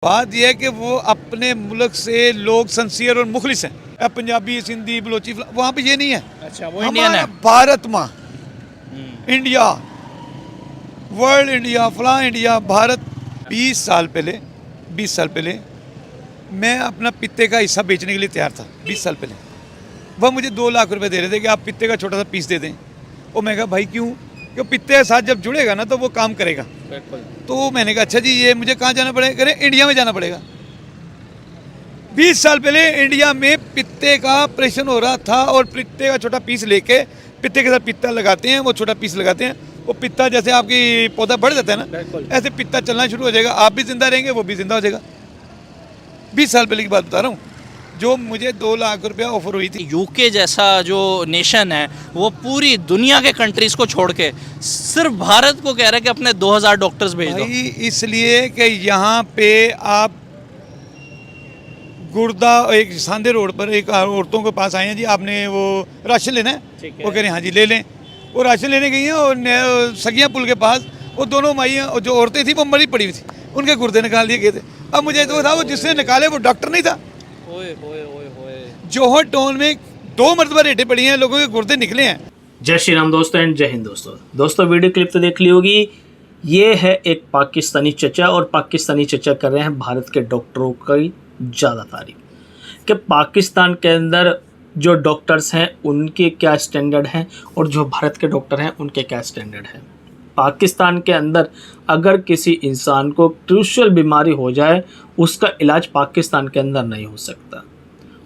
बात यह है कि वो अपने मुल्क से लोग सिंसियर और मुखलिस हैं। अब पंजाबी, सिंधी, बलोची, वहाँ पे ये नहीं है। अच्छा, वो इंडियन है। भारत माँ, इंडिया, वर्ल्ड इंडिया, फलां इंडिया, भारत। 20 साल पहले मैं अपना पित्ते का हिस्सा बेचने के लिए तैयार था। 20 साल पहले वह मुझे 2 लाख रुपए दे रहे थे कि आप पित्ते का छोटा सा पीस दे दें। और मैं कहा भाई क्यों? क्यों पित्ते के साथ जब जुड़ेगा ना तो वो काम करेगा। तो मैंने कहा अच्छा जी ये मुझे कहाँ जाना पड़ेगा? कह रहे इंडिया में जाना पड़ेगा। 20 साल पहले इंडिया में पित्ते का ऑपरेशन हो रहा था और पित्ते का छोटा पीस लेके पित्ते के साथ पित्ता लगाते हैं, वो छोटा पीस लगाते हैं, वो पित्ता जैसे आपकी पौधा बढ़ जाता है ना, ऐसे पित्ता चलना शुरू हो जाएगा। आप भी जिंदा रहेंगे, वो भी जिंदा हो जाएगा। 20 साल पहले की बात बता रहा हूँ, जो मुझे 2 लाख रुपया ऑफर हुई थी। यूके जैसा जो नेशन है वो पूरी दुनिया के कंट्रीज को छोड़ के सिर्फ भारत को कह रहा है कि अपने 2000 डॉक्टर्स भेज दो। भाई इसलिए कि यहाँ पे आप गुर्दा एक सांदे रोड पर एक औरतों के पास आए हैं जी, आपने वो राशन लेना है? वो कह रहे हैं हाँ जी ले लें। वो राशन लेने गई हैं और सगिया पुल के पास वो दोनों माइयाँ और जो औरतें थी वो मरी पड़ी हुई थी, उनके गुर्दे निकाल दिए गए थे। अब मुझे तो था वो जिसने निकाले वो डॉक्टर नहीं था। जोहर टाउन में 2 मरतबा रेटें पड़ी हैं, लोगों के गुर्दे निकले हैं। जय श्री राम दोस्तों एंड जय हिंद दोस्तों वीडियो क्लिप तो देख ली होगी। ये है एक पाकिस्तानी चचा और पाकिस्तानी चचा कर रहे हैं भारत के डॉक्टरों की ज़्यादा तारीफ कि पाकिस्तान के अंदर जो डॉक्टर्स हैं उनके क्या स्टैंडर्ड हैं और जो भारत के डॉक्टर हैं उनके क्या स्टैंडर्ड हैं। पाकिस्तान के अंदर अगर किसी इंसान को क्रूशियल बीमारी हो जाए उसका इलाज पाकिस्तान के अंदर नहीं हो सकता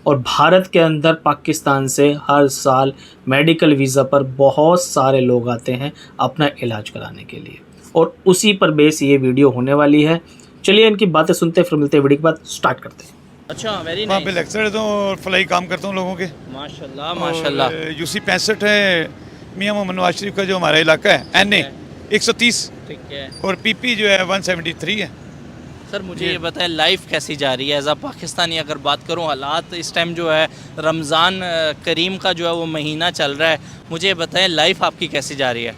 और भारत के अंदर पाकिस्तान से हर साल मेडिकल वीज़ा पर बहुत सारे लोग आते हैं अपना इलाज कराने के लिए और उसी पर बेस ये वीडियो होने वाली है। चलिए इनकी बातें सुनते फिर मिलते हैं, वीडियो के बाद स्टार्ट करते हैं। अच्छा, वेरी वहाँ पे लेक्चर देता हूँ और फलाई काम करता हूँ लोगों के। माशाल्लाह माशाल्लाह। यूसी 65 है, मियाँ मोहम्मद नवाज शरीफ का जो हमारा इलाका है, NA 130, ठीक है। और PP जो है 173 है। सर मुझे ये बताएं लाइफ कैसी जा रही है एज अ पाकिस्तानी? अगर बात करूं हालात इस टाइम जो है रमज़ान करीम का जो है वो महीना चल रहा है, मुझे ये बताएं लाइफ आपकी कैसी जा रही है?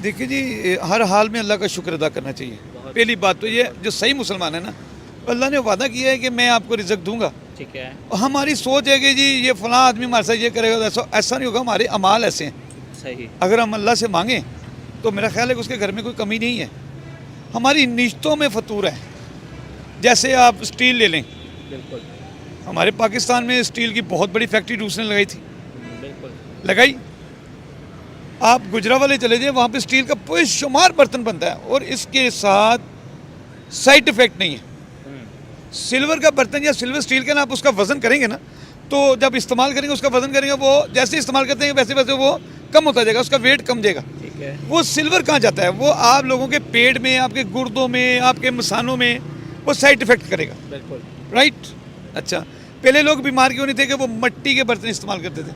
देखिए जी, हर हाल में अल्लाह का शुक्र अदा करना चाहिए। पहली बात तो ये, जो सही मुसलमान है ना, अल्लाह ने वादा किया है कि मैं आपको रिज़्क दूंगा। ठीक है। हमारी सोच है कि जी ये फलां आदमी हमारे साथ ये करेगा, ऐसा नहीं होगा। हमारे अमाल ऐसे हैं। सही। अगर हम अल्लाह से मांगें तो मेरा ख्याल है कि उसके घर में कोई कमी नहीं है। हमारी निश्तों में फतूर है। जैसे आप स्टील ले लें, बिल्कुल। हमारे पाकिस्तान में स्टील की बहुत बड़ी फैक्ट्री दूसरे ने लगाई थी, बिल्कुल लगाई। आप गुजरावाले चले जाए, वहाँ पे स्टील का बेशुमार बर्तन बनता है और इसके साथ साइड इफेक्ट नहीं है। सिल्वर का बर्तन या सिल्वर स्टील का ना आप उसका वज़न करेंगे ना, तो जब इस्तेमाल करेंगे उसका वज़न करेंगे, वो जैसे इस्तेमाल करते हैं वैसे वैसे वो कम होता जाएगा, उसका वेट कम जाएगा। ठीक है। वो सिल्वर कहाँ जाता है? वो आप लोगों के पेट में, आपके गुर्दों में, आपके मसानों में वो साइड इफेक्ट करेगा। बिल्कुल। राइट। अच्छा, पहले लोग बीमार क्यों नहीं थे कि वो मिट्टी के बर्तन इस्तेमाल करते थे।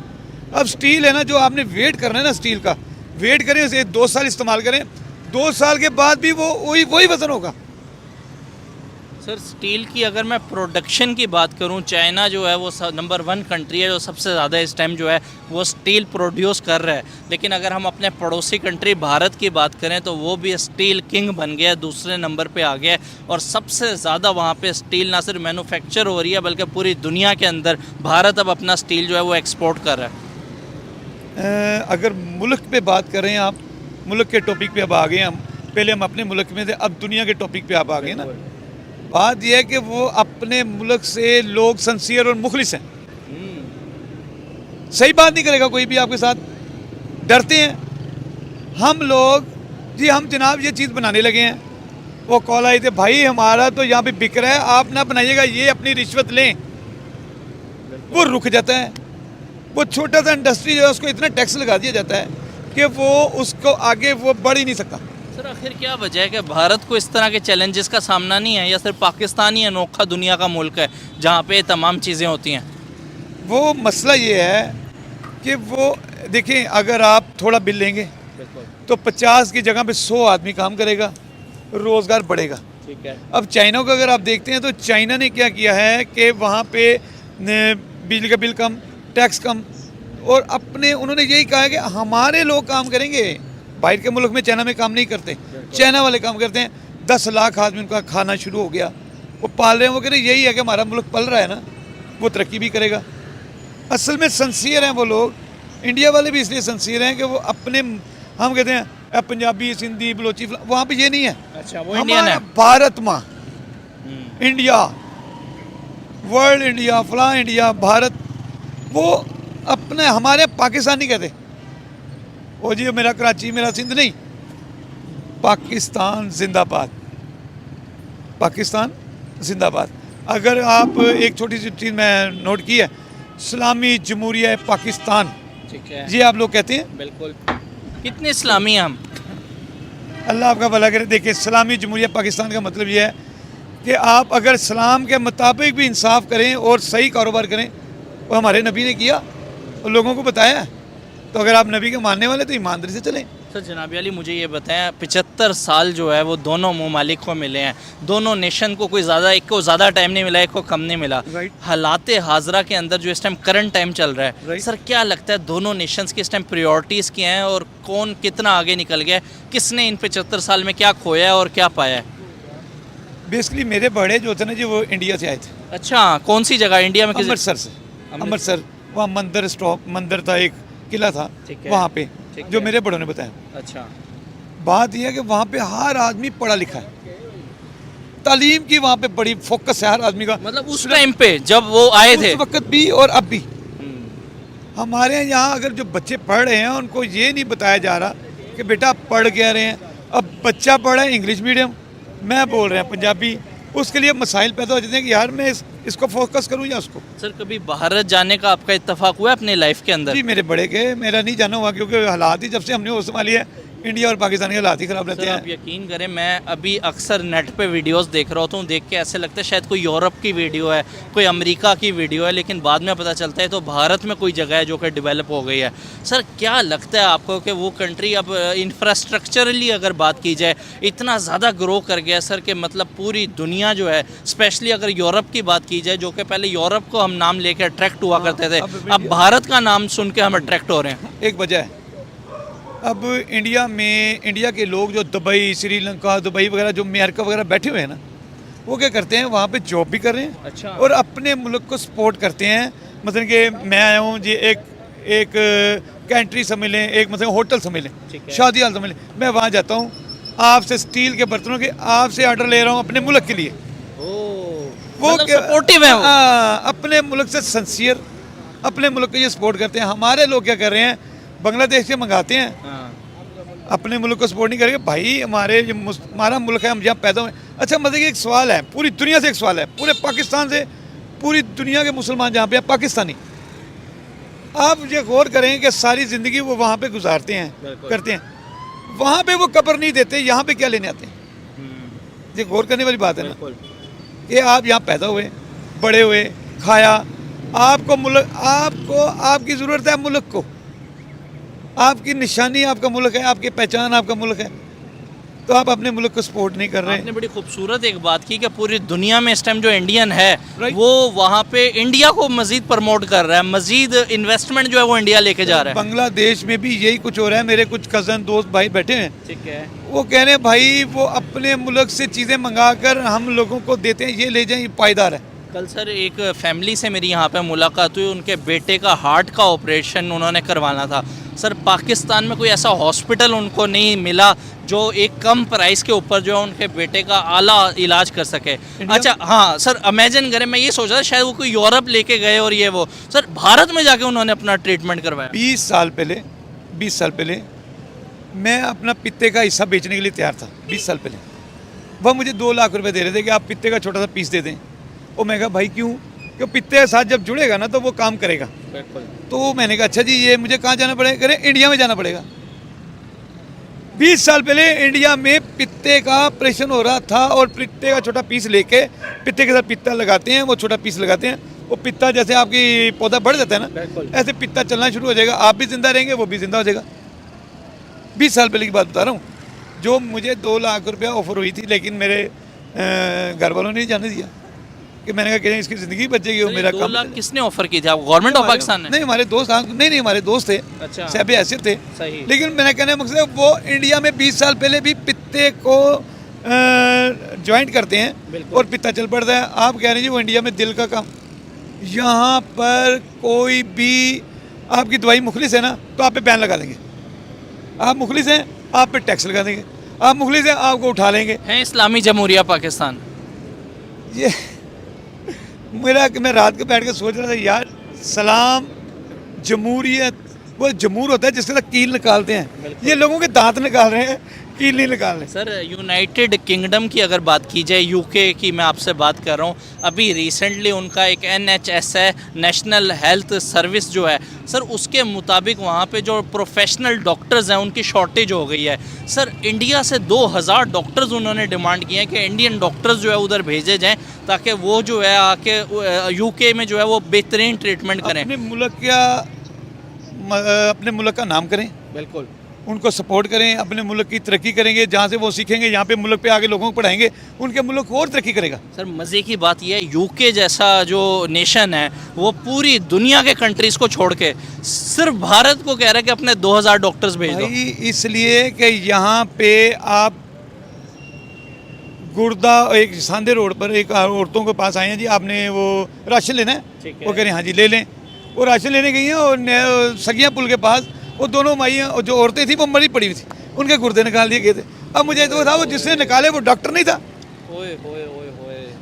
अब स्टील है ना, जो आपने वेट करना है ना स्टील का, वेट करें उसे 2 साल इस्तेमाल करें, 2 साल के बाद भी वो वही वज़न होगा। सर स्टील की अगर मैं प्रोडक्शन की बात करूं, चाइना जो है वो नंबर 1 कंट्री है जो सबसे ज़्यादा इस टाइम जो है वो स्टील प्रोड्यूस कर रहा है। लेकिन अगर हम अपने पड़ोसी कंट्री भारत की बात करें तो वो भी स्टील किंग बन गया है, दूसरे नंबर पे आ गया है और सबसे ज़्यादा वहाँ पे स्टील ना सिर्फ मैन्युफैक्चर हो रही है बल्कि पूरी दुनिया के अंदर भारत अब अपना स्टील जो है वो एक्सपोर्ट कर रहा है। अगर मुल्क पे बात करें, आप मुल्क के टॉपिक पे अब आ गए हम। पहले हम अपने मुल्क में थे, अब दुनिया के टॉपिक पे आप आ गए ना। बात यह है कि वो अपने मुल्क से लोग सिंसियर और मुखलिस हैं। सही बात नहीं करेगा कोई भी आपके साथ, डरते हैं। हम लोग जी हम जनाब ये चीज़ बनाने लगे हैं, वो कॉल आई थे भाई हमारा तो यहाँ पे बिक रहा है, आप ना बनाइएगा, ये अपनी रिश्वत लें। वो रुक जाता है। वो छोटा सा इंडस्ट्री जो है उसको इतना टैक्स लगा दिया जाता है कि वो उसको आगे वो बढ़ ही नहीं सकता। सर आखिर क्या वजह है कि भारत को इस तरह के चैलेंजेस का सामना नहीं है, या सिर्फ पाकिस्तान ही अनोखा दुनिया का मुल्क है जहाँ पे तमाम चीज़ें होती हैं? वो मसला ये है कि वो देखें, अगर आप थोड़ा बिल लेंगे तो 50 की जगह पे 100 आदमी काम करेगा, रोज़गार बढ़ेगा। ठीक है। अब चाइना को अगर आप देखते हैं तो चाइना ने क्या किया है कि वहाँ पे बिजली का बिल कम, टैक्स कम, और अपने उन्होंने यही कहा है कि हमारे लोग काम करेंगे। बाहर के मुल्क में चाइना में काम नहीं करते, चाइना वाले काम करते हैं। 10 लाख आदमी उनका खाना शुरू हो गया वो पाल रहे हैं, वो कह रहे हैं यही है कि हमारा मुल्क पल रहा है ना, वो तरक्की भी करेगा। असल में सिंसियर हैं वो लोग। इंडिया वाले भी इसलिए सिंसियर हैं कि वो अपने, हम कहते हैं पंजाबी, सिंधी, बलोची, वहाँ पे ये नहीं है। अच्छा, वो इंडियन है। भारत माँ, इंडिया, वर्ल्ड इंडिया, फलां इंडिया, भारत, वो अपने, हमारे पाकिस्तानी कहते, वो जी मेरा कराची, मेरा सिंध नहीं, पाकिस्तान जिंदाबाद, पाकिस्तान जिंदाबाद। अगर आप एक छोटी सी चीज़ मैं नोट की है, इस्लामी जमहूरिया पाकिस्तान, ठीक है, ये आप लोग कहते हैं। बिल्कुल। कितने इस्लामी हैं हम? अल्लाह आपका भला करे। देखिए, इस्लामी जमहूरिया पाकिस्तान का मतलब ये है कि आप अगर इस्लाम के मुताबिक भी इंसाफ करें और सही कारोबार करें, वो हमारे नबी ने किया और लोगों को बताया है। तो अगर आप नबी के मानने वाले तो ईमानदारी से चलें। सर जनाब अली, मुझे ये बताएं, 75 साल जो है वो दोनों ममालिक को मिले हैं, दोनों नेशन को कोई ज़्यादा, एक को ज़्यादा टाइम नहीं मिला, एक को कम नहीं मिला। Right. हालात हाजरा के अंदर जो इस टाइम करंट टाइम चल रहा है, Right. सर क्या लगता है दोनों नेशंस की इस टाइम प्रायोरिटीज़ क्या हैं और कौन कितना आगे निकल गया है? किसने इन 75 साल में क्या खोया है और क्या पाया है? बेसिकली मेरे बड़े जो थे ना जी, वो इंडिया से आए थे, अच्छा, कौन सी जगह इंडिया में? अमृतसर से। अमृतसर, वहाँ मंदिर था, एक किला था ठीक है। वहाँ पे, ठीक जो है। मेरे बड़ों ने बताया। अच्छा, बात यह है कि वहाँ पे हर आदमी पढ़ा लिखा है, तालीम की वहाँ पे बड़ी फोकस है हर आदमी का। मतलब उस टाइम पे जब वो आए थे, उस वक्त भी और अब भी। हमारे यहाँ अगर जो बच्चे पढ़ रहे हैं उनको ये नहीं बताया जा रहा कि बेटा आप पढ़ क्या रहे हैं। अब बच्चा पढ़ा है इंग्लिश मीडियम, मैं बोल रहे हैं पंजाबी, उसके लिए मसाइल पैदा हो जाते हैं कि यार मैं इसको फोकस करूँ या उसको। सर कभी भारत जाने का आपका इत्तेफाक हुआ है अपने लाइफ के अंदर? जी मेरे बड़े के, मेरा नहीं जाना हुआ क्योंकि हालात ही जब से हमने वो संभाली है, इंडिया और पाकिस्तान के हालात ही ख़राब रहते सर आप हैं। यकीन करें, मैं अभी अक्सर नेट पे वीडियोस देख रहा होता हूँ, देख के ऐसे लगता है शायद कोई यूरोप की वीडियो है, कोई अमेरिका की वीडियो है, लेकिन बाद में पता चलता है तो भारत में कोई जगह है जो कि डेवलप हो गई है। सर क्या लगता है आपको कि वो कंट्री अब इंफ्रास्ट्रक्चरली अगर बात की जाए इतना ज़्यादा ग्रो कर गया सर, कि मतलब पूरी दुनिया जो है, स्पेशली अगर यूरोप की बात की जाए, जो कि पहले यूरोप को हम नाम लेके अट्रैक्ट हुआ करते थे, अब भारत का नाम सुन के हम अट्रैक्ट हो रहे हैं। एक वजह है, अब इंडिया के लोग जो दुबई, श्रीलंका, दुबई वगैरह, जो अमेरिका वगैरह बैठे हुए हैं ना, वो क्या करते हैं, वहाँ पे जॉब भी कर रहे हैं। अच्छा। और अपने मुल्क को सपोर्ट करते हैं। मतलब कि मैं आया हूँ जी, एक कैंट्री समझ लें, एक मतलब होटल समझ लें, शादी हाल समझ लें, मैं वहाँ जाता हूँ, आपसे स्टील के बर्तनों के आपसे ऑर्डर ले रहा हूँ अपने मुल्क के लिए। वो मतलब सपोर्टिव है वो। अपने मुल्क से सिंसियर, अपने मुल्क को ये सपोर्ट करते हैं। हमारे लोग क्या कर रहे हैं, बांग्लादेश से मंगाते हैं, अपने मुल्क को सपोर्ट नहीं करेंगे। भाई हमारा मुल्क है, हम जहाँ पैदा हुए। अच्छा मतलब कि एक सवाल है, पूरी दुनिया से एक सवाल है, पूरे पाकिस्तान से, पूरी दुनिया के मुसलमान जहाँ पे हैं पाकिस्तानी, आप ये गौर करें कि सारी ज़िंदगी वो वहाँ पे गुजारते हैं, करते हैं, वहाँ पे वो कब्र नहीं देते, यहाँ पे क्या लेने आते हैं। ये गौर करने वाली बात है ना, कि आप यहाँ पैदा हुए, बड़े हुए, खाया, आपको मुल्क, आपको आपकी ज़रूरत है मुल्क को, आपकी निशानी आपका मुल्क है, आपकी पहचान आपका मुल्क है, तो आप अपने मुल्क को सपोर्ट नहीं कर रहे हैं। आपने बड़ी खूबसूरत एक बात की कि पूरी दुनिया में इस टाइम जो इंडियन है Right. वो वहाँ पे इंडिया को मजीद प्रमोट कर रहा है, मजीद इन्वेस्टमेंट जो है वो इंडिया लेके जा रहा है। बांग्लादेश में भी यही कुछ हो रहा है। मेरे कुछ कज़न दोस्त भाई बैठे हैं, ठीक है, वो कह रहे हैं भाई वो अपने मुल्क से चीज़ें मंगा कर हम लोगों को देते हैं, ये ले जाएं, ये पायदार है। कल सर एक फैमिली से मेरी यहाँ पे मुलाकात हुई, उनके बेटे का हार्ट का ऑपरेशन उन्होंने करवाना था। सर पाकिस्तान में कोई ऐसा हॉस्पिटल उनको नहीं मिला जो एक कम प्राइस के ऊपर जो है उनके बेटे का आला इलाज कर सके। अच्छा हाँ सर, इमेजिन करें, मैं ये सोच रहा था शायद वो कोई यूरोप लेके गए और ये वो, सर भारत में जाके उन्होंने अपना ट्रीटमेंट करवाया। 20 साल पहले मैं अपना पित्ते का हिस्सा बेचने के लिए तैयार था। 20 साल पहले वह मुझे 2 लाख रुपए दे रहे थे कि आप पित्ते का छोटा सा पीस दे दें। और मैं कहा भाई क्यों, क्योंकि पित्ते के साथ जब जुड़ेगा ना तो वो काम करेगा। तो मैंने कहा अच्छा जी ये मुझे कहाँ जाना पड़ेगा, करें इंडिया में जाना पड़ेगा। 20 साल पहले इंडिया में पित्ते का ऑपरेशन हो रहा था और पित्ते का छोटा पीस लेके पित्ते के साथ पित्ता लगाते हैं, वो छोटा पीस लगाते हैं, वो पित्ता जैसे आपकी पौधा बढ़ जाता है ना, ऐसे पित्ता चलना शुरू हो जाएगा, आप भी जिंदा रहेंगे, वो भी जिंदा हो जाएगा। 20 साल पहले की बात बता रहा हूँ, जो मुझे 2 लाख रुपया ऑफर हुई थी, लेकिन मेरे घर वालों ने नहीं जाने दिया कि मैंने कहा कि इसकी ज़िंदगी बचेगी और मेरा 2 लाख किसने ऑफर की थी आपको? गवर्नमेंट ऑफ पाकिस्तान ने? नहीं हमारे दोस्त, नहीं हमारे दोस्त थे, अच्छा, साहब हैसियत थे। सही। लेकिन मैंने कहने का मकसद है वो इंडिया में 20 साल पहले भी पित्ते को ज्वाइंट करते हैं और पित्ता चल पड़ता है। आप कह रहे हैं जी वो इंडिया में दिल का काम, यहाँ पर कोई भी आपकी दवाई मुखलिस है ना तो आप पे बैन लगा देंगे। आप मुखलिस हैं, आप पे टैक्स लगा देंगे। आप मुखलिस हैं, आपको उठा लेंगे। है इस्लामी जमहूरिया पाकिस्तान। ये मैं रात को बैठ के सोच रहा था यार, सलाम जमहूरियत, वो जमहूर होता है जिसके साथ कील निकालते हैं, ये लोगों के दांत निकाल रहे हैं, कील नहीं निकाल रहे। सर यूनाइटेड किंगडम की अगर बात की जाए, यूके की मैं आपसे बात कर रहा हूँ, अभी रिसेंटली उनका एक NHS है, नेशनल हेल्थ सर्विस जो है सर, उसके मुताबिक वहाँ पे जो प्रोफेशनल डॉक्टर्स हैं उनकी शॉर्टेज हो गई है। सर इंडिया से 2000 डॉक्टर्स उन्होंने डिमांड किए हैं कि इंडियन डॉक्टर्स जो है उधर भेजे जाएँ ताकि वो जो है आके यूके में जो है वो बेहतरीन ट्रीटमेंट करें। अपने मुल्क का नाम करें, बिल्कुल उनको सपोर्ट करें, अपने मुल्क की तरक्की करेंगे, जहाँ से वो सीखेंगे यहाँ पे मुल्क पे आगे लोगों को पढ़ाएंगे, उनके मुल्क और तरक्की करेगा। सर मज़े की बात यह है, यूके जैसा जो नेशन है वो पूरी दुनिया के कंट्रीज़ को छोड़ के सिर्फ भारत को कह रहा है कि अपने 2000 डॉक्टर्स भेज दो। भाई इसलिए कि यहाँ पे आप गुर्दा एक सांदे रोड पर एक औरतों के पास आए हैं जी, आपने वो राशन लेना है, वो कह रहे हैं हाँ जी ले लें। वो राशन लेने गई हैं और सगिया पुल के पास वो दोनों माइयाँ और जो औरतें थी वो मरी पड़ी हुई थी, उनके गुर्दे निकाल दिए गए थे। अब मुझे तो था वो जिसने निकाले वो डॉक्टर नहीं था।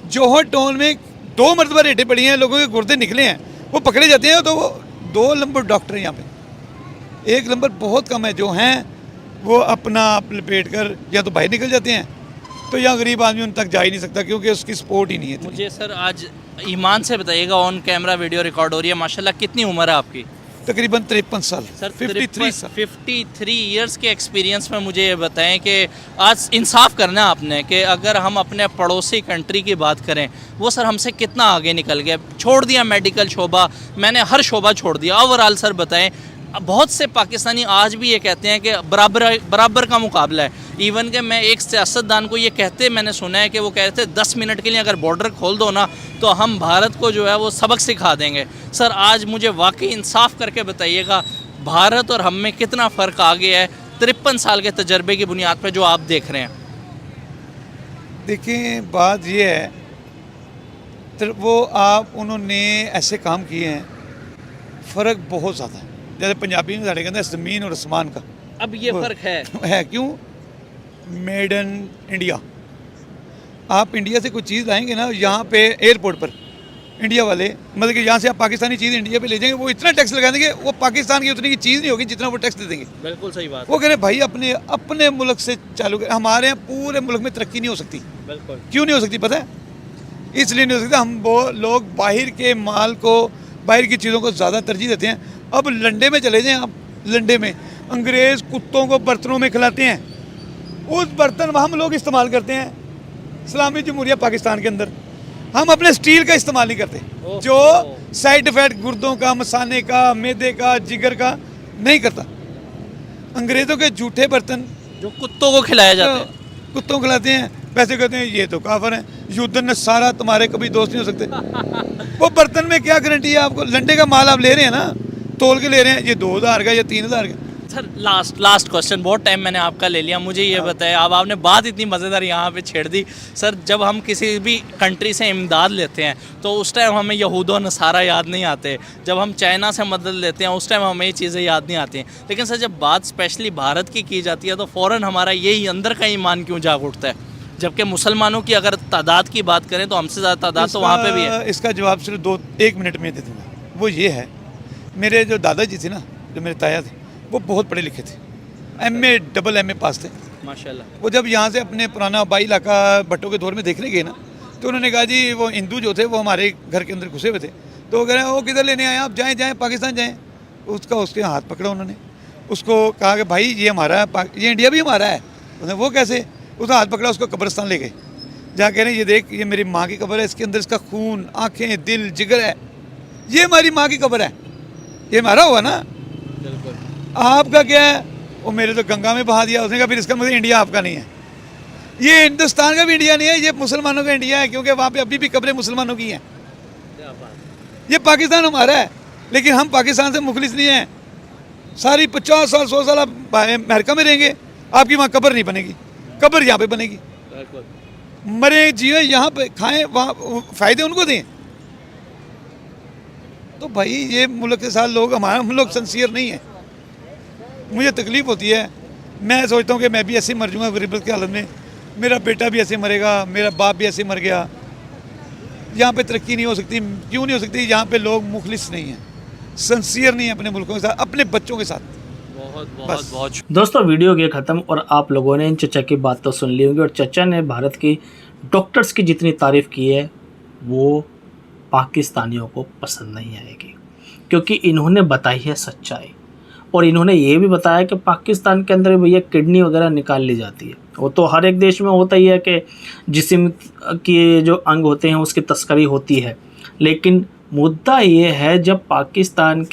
जौहर टाउन में 2 मरतबा रेटें पड़ी हैं, लोगों के गुर्दे निकले हैं, वो पकड़े जाते हैं। तो वो 2 नंबर डॉक्टर हैं यहाँ पे, 1 नंबर बहुत कम है। जो हैं वो अपना लपेट कर या तो बाहर निकल जाते हैं, तो यहाँ गरीब आदमी उन तक जा ही नहीं सकता क्योंकि उसकी सपोर्ट ही नहीं है। मुझे सर आज ईमान से बताइएगा, ऑन कैमरा वीडियो रिकॉर्ड हो रही है, माशाल्लाह कितनी उम्र है आपकी? तकरीबन 53 साल। सर 53 साल। 53 इयर्स के एक्सपीरियंस में मुझे ये बताएं कि आज इंसाफ करना है आपने कि अगर हम अपने पड़ोसी कंट्री की बात करें, वो सर हमसे कितना आगे निकल गया। छोड़ दिया मेडिकल शोबा, मैंने हर शोबा छोड़ दिया। ओवरऑल सर बताएं, बहुत से पाकिस्तानी आज भी ये कहते हैं कि बराबर का मुकाबला है। इवन कि मैं एक सियासतदान को ये कहते मैंने सुना है कि वो कहते 10 मिनट के लिए अगर बॉर्डर खोल दो ना तो हम भारत को जो है वो सबक सिखा देंगे। सर आज मुझे वाकई इंसाफ करके बताइएगा, भारत और हम में कितना फ़र्क आ गया है 53 साल के तजर्बे की बुनियाद पर जो आप देख रहे हैं? देखिए बात ये है, तो वो उन्होंने ऐसे काम किए हैं, फ़र्क बहुत ज़्यादा है। जैसे पंजाबी में साढ़े कहते हैं ज़मीन और आसमान का। अब ये फ़र्क है क्यों? Made in India. आप इंडिया से कोई चीज़ लाएंगे ना, यहाँ पे एयरपोर्ट पर इंडिया वाले, मतलब कि यहाँ से आप पाकिस्तानी चीज़ इंडिया पे ले जाएंगे, वो इतना टैक्स लगा देंगे, वो पाकिस्तान की उतनी की चीज़ नहीं होगी जितना वो टैक्स दे देंगे। बिल्कुल सही बात। वो कह रहे हैं भाई अपने मुल्क से चालू करें। हमारे यहाँ पूरे मुल्क में तरक्की नहीं हो सकती। बिल्कुल। क्यों नहीं हो सकती पता है? इसलिए नहीं हो सकता, हम वो लोग बाहर के माल को, बाहर की चीज़ों को ज़्यादा तरजीह देते हैं। अब लंडे में चले जाएं आप, लंडे में अंग्रेज़ कुत्तों को बर्तनों में खिलाते हैं, उस बर्तन हम लोग इस्तेमाल करते हैं इस्लामी जमहूरिया पाकिस्तान के अंदर। हम अपने स्टील का इस्तेमाल नहीं करते, जो साइड इफेक्ट गुर्दों का, मसाने का, मैदे का, जिगर का नहीं करता। अंग्रेज़ों के जूठे बर्तन जो कुत्तों को खिलाया जाता है, कुत्तों को खिलाते हैं, वैसे कहते हैं ये तो काफिर है, युद्धन ने सारा तुम्हारे कभी दोस्त नहीं हो सकते। वो बर्तन में क्या गारंटी है आपको? लंडे का माल आप ले रहे हैं ना, तोल के ले रहे हैं, ये 2000 का या 3000 का। सर लास्ट क्वेश्चन, बहुत टाइम मैंने आपका ले लिया, मुझे ये बताया, अब आपने बात इतनी मज़ेदार यहाँ पे छेड़ दी। सर जब हम किसी भी कंट्री से इमदाद लेते हैं तो उस टाइम हमें यहूद व नसारा याद नहीं आते, जब हम चाइना से मदद लेते हैं उस टाइम हमें ये चीज़ें याद नहीं आती हैं। लेकिन सर जब बात स्पेशली भारत की जाती है तो फ़ौरन हमारा यही अंदर का ईमान क्यों जाग उठता है, जबकि मुसलमानों की अगर तादाद की बात करें तो हमसे ज़्यादा तादाद तो वहाँ पर भी है। इसका जवाब सिर्फ 1 मिनट में दे दूँगा। वो ये है, मेरे जो दादाजी थे ना, जो मेरे ताया थे, वो बहुत पढ़े लिखे थे, MA डबल MA पास थे माशाल्लाह। वो जब यहाँ से अपने पुराना आबाई इलाका भट्टों के दौर में देखने गए ना, तो उन्होंने कहा जी वो हिंदू जो थे वो हमारे घर के अंदर घुसे हुए थे, तो वो कह रहे हैं वो किधर लेने आए आप, जाएँ पाकिस्तान जाएँ। उसके हाथ पकड़ा उन्होंने, उसको कहा कि भाई ये हमारा है, ये इंडिया भी हमारा है। उसने वो कैसे? उसका हाथ पकड़ा, उसको कब्रिस्तान ले गए, जहाँ कह रहे हैं ये देख ये मेरी माँ की कब्र है, इसके अंदर इसका खून, आँखें, दिल, जिगर है, ये हमारी माँ की कब्र है, ये हमारा हुआ ना। बिल्कुल। आपका क्या है? वो मेरे तो गंगा में बहा दिया। उसने कहा फिर इसका मतलब इंडिया आपका नहीं है, ये हिंदुस्तान का भी इंडिया नहीं है, ये मुसलमानों का इंडिया है, क्योंकि वहाँ पे अभी भी कब्रें मुसलमानों की हैं। ये पाकिस्तान हमारा है, लेकिन हम पाकिस्तान से मुखलिस नहीं हैं। सारी 50 साल 100 साल आप अमेरिका में रहेंगे, आपकी वहाँ कब्र नहीं बनेगी, कब्र यहाँ पे बनेगी। मरे जिए यहाँ पे खाएं, वहाँ फ़ायदे उनको दें। तो भाई ये मुल्क के साथ लोग हम लोग सिंसियर नहीं है। मुझे तकलीफ़ होती है, मैं सोचता हूँ कि मैं भी ऐसे मर जाऊँगा गरीबत की हालत में, मेरा बेटा भी ऐसे मरेगा, मेरा बाप भी ऐसे मर गया। यहाँ पे तरक्की नहीं हो सकती। क्यों नहीं हो सकती? यहाँ पे लोग मुखलिस नहीं हैं, सिंसियर नहीं है अपने मुल्कों के साथ, अपने बच्चों के साथ। बहुत बस। बहुत बहुत दोस्तों वीडियो के ख़त्म और आप लोगों ने इन चचा की बात तो सुन ली होगी और चचा ने भारत की डॉक्टर्स की जितनी तारीफ़ की है वो पाकिस्तानियों को पसंद नहीं आएगी, क्योंकि इन्होंने बताई है सच्चाई। और इन्होंने ये भी बताया कि पाकिस्तान के अंदर भैया किडनी वगैरह निकाल ली जाती है। वो तो हर एक देश में होता ही है कि जिस्म के जो अंग होते हैं उसकी तस्करी होती है, लेकिन मुद्दा ये है जब पाकिस्तान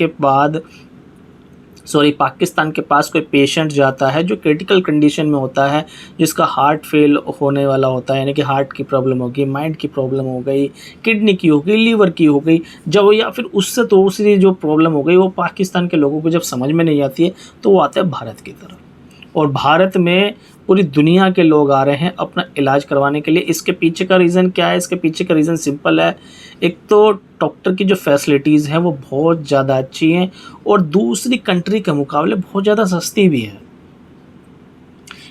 के पास कोई पेशेंट जाता है जो क्रिटिकल कंडीशन में होता है, जिसका हार्ट फेल होने वाला होता है, यानी कि हार्ट की प्रॉब्लम हो गई, माइंड की प्रॉब्लम हो गई, किडनी की हो गई, लीवर की हो गई, जब या फिर उससे तो दूसरी जो प्रॉब्लम हो गई वो पाकिस्तान के लोगों को जब समझ में नहीं आती है तो वो आते हैं भारत की तरफ। और भारत में पूरी दुनिया के लोग आ रहे हैं अपना इलाज करवाने के लिए। इसके पीछे का रीज़न क्या है? इसके पीछे का रीज़न सिंपल है। एक तो डॉक्टर की जो फैसिलिटीज़ हैं वो बहुत ज़्यादा अच्छी हैं और दूसरी कंट्री के मुकाबले बहुत ज़्यादा सस्ती भी है।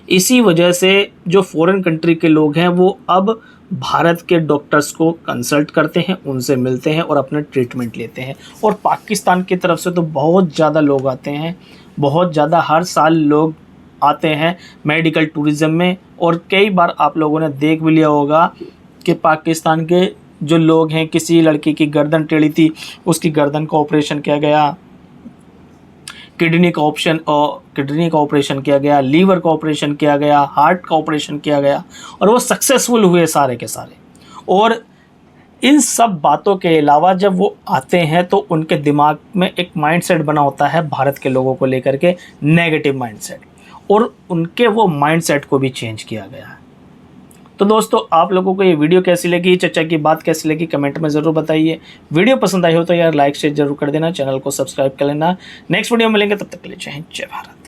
इसी वजह से जो फॉरेन कंट्री के लोग हैं वो अब भारत के डॉक्टर्स को कंसल्ट करते हैं, उनसे मिलते हैं और अपना ट्रीटमेंट लेते हैं। और पाकिस्तान की तरफ से तो बहुत ज़्यादा लोग आते हैं, बहुत ज़्यादा हर साल लोग आते हैं मेडिकल टूरिज़्म में। और कई बार आप लोगों ने देख भी लिया होगा कि पाकिस्तान के जो लोग हैं, किसी लड़की की गर्दन टेढ़ी थी, उसकी गर्दन का ऑपरेशन किया गया, किडनी का ऑपरेशन किया गया, लीवर का ऑपरेशन किया गया, हार्ट का ऑपरेशन किया गया और वो सक्सेसफुल हुए सारे के सारे। और इन सब बातों के अलावा जब वो आते हैं तो उनके दिमाग में एक माइंडसेट बना होता है भारत के लोगों को लेकर के, नेगेटिव माइंडसेट, और उनके वो माइंडसेट को भी चेंज किया गया है। तो दोस्तों आप लोगों को ये वीडियो कैसी लगी, चचा की बात कैसी लगी, कमेंट में ज़रूर बताइए। वीडियो पसंद आई हो तो यार लाइक शेयर जरूर कर देना, चैनल को सब्सक्राइब कर लेना। नेक्स्ट वीडियो मिलेंगे, तब तक के लिए जय हिंद, जय भारत।